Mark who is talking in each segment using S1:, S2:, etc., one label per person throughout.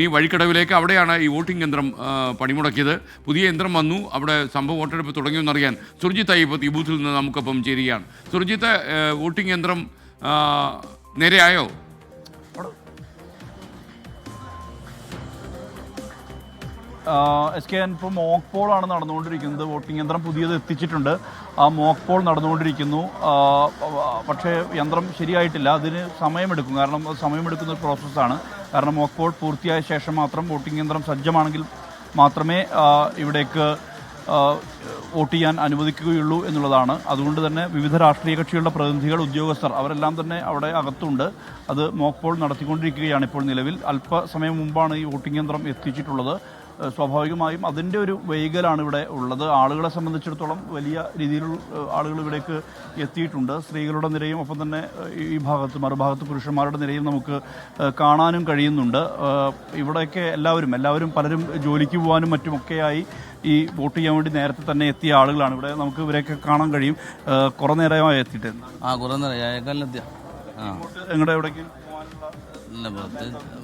S1: ഈ വഴിക്കടവിലേക്ക് അവിടെയാണ് ഈ വോട്ടിംഗ് യന്ത്രം പണിമുടക്കിയത്. പുതിയ യന്ത്രം വന്നു, അവിടെ സംഭവ വോട്ടെടുപ്പ് തുടങ്ങിയെന്നറിയാൻ സുർജിത്ത് അയ്യപ്പത്ത് ഈ ബൂത്തിൽ നിന്ന് നമുക്കൊപ്പം ചേരുകയാണ്. സുർജിത്ത്, വോട്ടിംഗ് യന്ത്രം നേരെയായോ?
S2: SKN ഇപ്പോൾ മോക്ക് പോളാണ് നടന്നുകൊണ്ടിരിക്കുന്നത്. വോട്ടിംഗ് യന്ത്രം പുതിയത് എത്തിച്ചിട്ടുണ്ട്. ആ മോക്ക് പോൾ നടന്നുകൊണ്ടിരിക്കുന്നു. പക്ഷേ യന്ത്രം ശരിയായിട്ടില്ല. അതിന് സമയമെടുക്കും. കാരണം സമയമെടുക്കുന്ന ഒരു പ്രോസസ്സാണ്. കാരണം മോക്ക് പോൾ പൂർത്തിയായ ശേഷം മാത്രം വോട്ടിംഗ് യന്ത്രം സജ്ജമാണെങ്കിൽ മാത്രമേ ഇവിടേക്ക് വോട്ട് ചെയ്യാൻ അനുവദിക്കുകയുള്ളൂ എന്നുള്ളതാണ്. അതുകൊണ്ട് തന്നെ വിവിധ രാഷ്ട്രീയ കക്ഷികളുടെ പ്രതിനിധികൾ, ഉദ്യോഗസ്ഥർ അവരെല്ലാം തന്നെ അവിടെ അകത്തുണ്ട്. അത് മോക്ക് പോൾ നടത്തിക്കൊണ്ടിരിക്കുകയാണ് ഇപ്പോൾ നിലവിൽ. അല്പസമയം മുമ്പാണ് ഈ വോട്ടിംഗ് യന്ത്രം എത്തിച്ചിട്ടുള്ളത്. സ്വാഭാവികമായും അതിൻ്റെ ഒരു വൈകലാണ് ഇവിടെ ഉള്ളത്. ആളുകളെ സംബന്ധിച്ചിടത്തോളം വലിയ രീതിയിലുള്ള ആളുകൾ ഇവിടേക്ക് എത്തിയിട്ടുണ്ട്. സ്ത്രീകളുടെ നിരയും ഒപ്പം തന്നെ ഈ ഭാഗത്ത് മറുഭാഗത്ത് പുരുഷന്മാരുടെ നിരയും നമുക്ക് കാണാനും കഴിയുന്നുണ്ട്. ഇവിടെയൊക്കെ എല്ലാവരും പലരും ജോലിക്ക് പോകാനും മറ്റുമൊക്കെയായി ഈ വോട്ട് ചെയ്യാൻ വേണ്ടി നേരത്തെ തന്നെ എത്തിയ ആളുകളാണ്. ഇവിടെ നമുക്ക് ഇവരെയൊക്കെ കാണാൻ കഴിയും. കുറേ നേരമായി എത്തിയിട്ട് എങ്ങടെ എവിടേക്ക്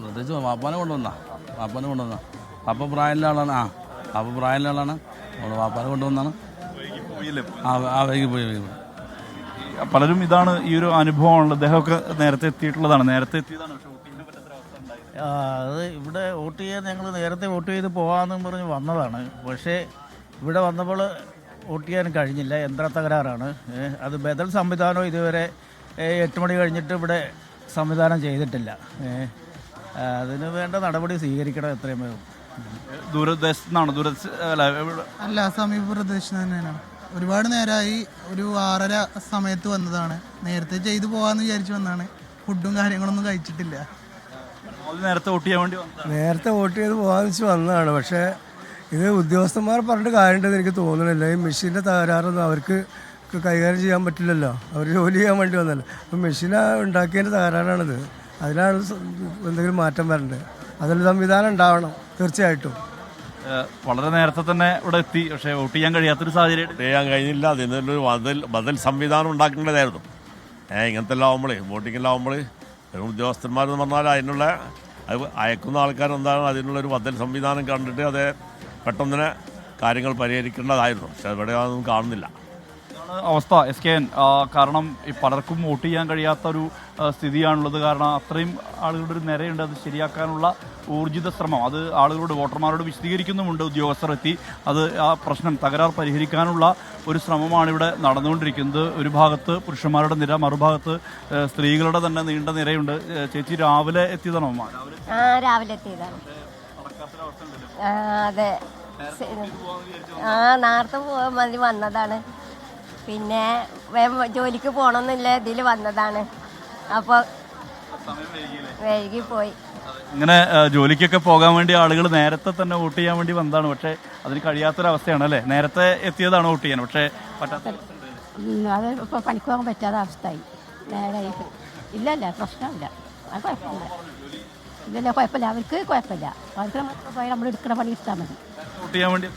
S3: പ്രത്യേകിച്ച് വാപ്പാനെ കൊണ്ടുവന്ന പാപ്പ പ്രായമുള്ള ആളാണ്. പാപ്പ പ്രായമുള്ള ആളാണ്. അവിടെ വാപ്പാനെ കൊണ്ടുവന്നാണ്. വൈകി പോയി.
S2: പലരും ഇതാണ് ഈ ഒരു അനുഭവമാണല്ലോ. അദ്ദേഹമൊക്കെ നേരത്തെ എത്തിയിട്ടുള്ളതാണ്. നേരത്തെ എത്തിയതാണ്.
S4: അത് ഇവിടെ വോട്ട് ചെയ്യാൻ ഞങ്ങൾ നേരത്തെ വോട്ട് ചെയ്ത് പോകാമെന്നും പറഞ്ഞ് വന്നതാണ്. പക്ഷേ ഇവിടെ വന്നപ്പോൾ വോട്ട് ചെയ്യാൻ കഴിഞ്ഞില്ല. യന്ത്ര തകരാറാണ്. അത് ബദൽ സംവിധാനം ഇതുവരെ 8 മണി കഴിഞ്ഞിട്ട് ഇവിടെ സംവിധാനം ചെയ്തിട്ടില്ല. അതിന് വേണ്ട നടപടി സ്വീകരിക്കണം എത്രയും വേഗം.
S5: അല്ല, സമീപ പ്രദേശത്ത് തന്നെയാണ്. ഒരുപാട് നേരമായി. ഒരു 6:30 സമയത്ത് വന്നതാണ്. നേരത്തെ ചെയ്തു പോകാമെന്ന് വിചാരിച്ചു വന്നതാണ്. ഫുഡും കാര്യങ്ങളൊന്നും കഴിച്ചിട്ടില്ല.
S2: നേരത്തെ വോട്ട്
S6: ചെയ്ത് പോകാമെന്ന് വെച്ച് വന്നതാണ്. പക്ഷേ ഇത് ഉദ്യോഗസ്ഥന്മാർ പറഞ്ഞിട്ട് കാര്യമുണ്ടെന്ന് എനിക്ക് തോന്നുന്നില്ല. ഈ മെഷീൻ്റെ തകരാറൊന്നും അവർക്ക് കൈകാര്യം ചെയ്യാൻ പറ്റില്ലല്ലോ. അവർ ജോലി ചെയ്യാൻ വേണ്ടി വന്നല്ലോ. അപ്പം മെഷീൻ ഉണ്ടാക്കിയതിൻ്റെ തകരാറാണിത്. അതിനാണ് എന്തെങ്കിലും മാറ്റം വരേണ്ടത്. അതിൽ സംവിധാനം ഉണ്ടാവണം തീർച്ചയായിട്ടും.
S2: വളരെ നേരത്തെ തന്നെ ഇവിടെ എത്തി. പക്ഷേ വോട്ട് ചെയ്യാൻ കഴിയാത്തൊരു സാഹചര്യം
S7: ചെയ്യാൻ കഴിഞ്ഞില്ല. അതിനൊരു ബദൽ സംവിധാനം ഉണ്ടാക്കേണ്ടതായിരുന്നു. ഇങ്ങനത്തെ എല്ലാം ആകുമ്പോൾ വോട്ടിങ്ങെല്ലാം ആകുമ്പോൾ ഉദ്യോഗസ്ഥന്മാരെന്ന് പറഞ്ഞാൽ അതിനുള്ള അയക്കുന്ന ആൾക്കാരെന്താണ് അതിനുള്ളൊരു ബദൽ സംവിധാനം കണ്ടിട്ട് അത് പെട്ടെന്ന് തന്നെ കാര്യങ്ങൾ പരിഹരിക്കേണ്ടതായിരുന്നു. പക്ഷെ ഇവിടെ അതൊന്നും കാണുന്നില്ല.
S2: അവസ്ഥ SKN. കാരണം ഈ പലർക്കും വോട്ട് ചെയ്യാൻ കഴിയാത്തൊരു സ്ഥിതിയാണുള്ളത്. കാരണം അത്രയും ആളുകളുടെ ഒരു നിരയുണ്ട്. അത് ശരിയാക്കാനുള്ള ഊർജിത ശ്രമം അത് ആളുകളോട്, വോട്ടർമാരോട് വിശദീകരിക്കുന്നുമുണ്ട് ഉദ്യോഗസ്ഥർ എത്തി. അത് ആ പ്രശ്നം തകരാർ പരിഹരിക്കാനുള്ള ഒരു ശ്രമമാണ് ഇവിടെ നടന്നുകൊണ്ടിരിക്കുന്നത്. ഒരു ഭാഗത്ത് പുരുഷന്മാരുടെ നിര, മറുഭാഗത്ത് സ്ത്രീകളുടെ തന്നെ നീണ്ട നിരയുണ്ട്. ചേച്ചി രാവിലെ എത്തിയതാണോ?
S8: രാവിലെ എത്തിയതാണ്. അതെ, നേരത്തെ പോകാൻ മതി വന്നതാണ്. പിന്നെ ജോലിക്ക് പോകണമെന്നില്ല ഇതിൽ വന്നതാണ്. അപ്പോൾ വൈകിപ്പോയി.
S2: ഇങ്ങനെ ജോലിക്കൊക്കെ പോകാൻ വേണ്ടി ആളുകൾ നേരത്തെ തന്നെ വോട്ട് ചെയ്യാൻ വേണ്ടി വന്നതാണ്. പക്ഷേ അതിന് കഴിയാത്തൊരവസ്ഥയാണ് അല്ലേ? നേരത്തെ എത്തിയതാണ് വോട്ട് ചെയ്യാൻ, പക്ഷേ പറ്റാത്ത.
S8: അത് ഇപ്പോൾ പണിക്ക് പോകാൻ പറ്റാത്ത അവസ്ഥയായി. നേരായിട്ട് ഇല്ലല്ല, പ്രശ്നമില്ല. അത് കുഴപ്പമില്ല. ഇല്ലല്ല, കുഴപ്പമില്ല. അവർക്ക് കുഴപ്പമില്ല. അവർക്ക് പോയാൽ നമ്മൾ എടുക്കുന്ന പണി ഇഷ്ടം മതി.
S2: വോട്ട് ചെയ്യാൻ വേണ്ടി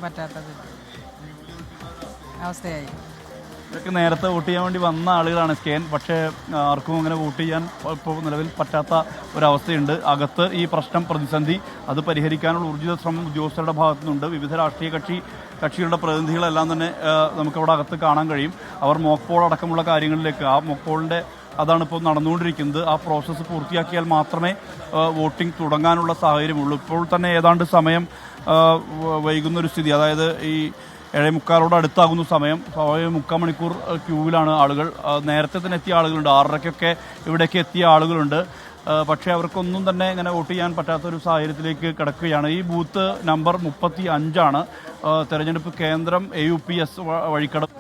S9: പറ്റാത്തത് അവസ്ഥയായി.
S2: ഇതൊക്കെ നേരത്തെ വോട്ട് ചെയ്യാൻ വേണ്ടി വന്ന ആളുകളാണ് SKN. പക്ഷേ ആർക്കും അങ്ങനെ വോട്ട് ചെയ്യാൻ ഇപ്പോൾ നിലവിൽ പറ്റാത്ത ഒരവസ്ഥയുണ്ട്. അകത്ത് ഈ പ്രശ്നം, പ്രതിസന്ധി അത് പരിഹരിക്കാനുള്ള ഊർജിത ശ്രമം ഉദ്യോഗസ്ഥരുടെ ഭാഗത്തു നിന്നുണ്ട്. വിവിധ രാഷ്ട്രീയ കക്ഷികളുടെ പ്രതിനിധികളെല്ലാം തന്നെ നമുക്കവിടെ അകത്ത് കാണാൻ കഴിയും. അവർ മോക്ക് പോൾ അടക്കമുള്ള കാര്യങ്ങളിലേക്ക്, ആ മോക്ക് പോളിൻ്റെ അതാണ് ഇപ്പോൾ നടന്നുകൊണ്ടിരിക്കുന്നത്. ആ പ്രോസസ്സ് പൂർത്തിയാക്കിയാൽ മാത്രമേ വോട്ടിംഗ് തുടങ്ങാനുള്ള സാഹചര്യമുള്ളൂ. ഇപ്പോൾ തന്നെ ഏതാണ്ട് സമയം വൈകുന്നൊരു സ്ഥിതി. അതായത് ഈ 7:45 അടുത്താകുന്ന സമയം. സ്വാഭാവികം 3/4 മണിക്കൂർ ക്യൂവിലാണ് ആളുകൾ. നേരത്തെ തന്നെ എത്തിയ ആളുകളുണ്ട്. 6:30 ഇവിടേക്ക് എത്തിയ ആളുകളുണ്ട്. പക്ഷേ അവർക്കൊന്നും തന്നെ ഇങ്ങനെ വോട്ട് ചെയ്യാൻ പറ്റാത്തൊരു സാഹചര്യത്തിലേക്ക് കിടക്കുകയാണ്. ഈ ബൂത്ത് നമ്പർ 35 തെരഞ്ഞെടുപ്പ് കേന്ദ്രം AUPS വഴിക്കടവ്.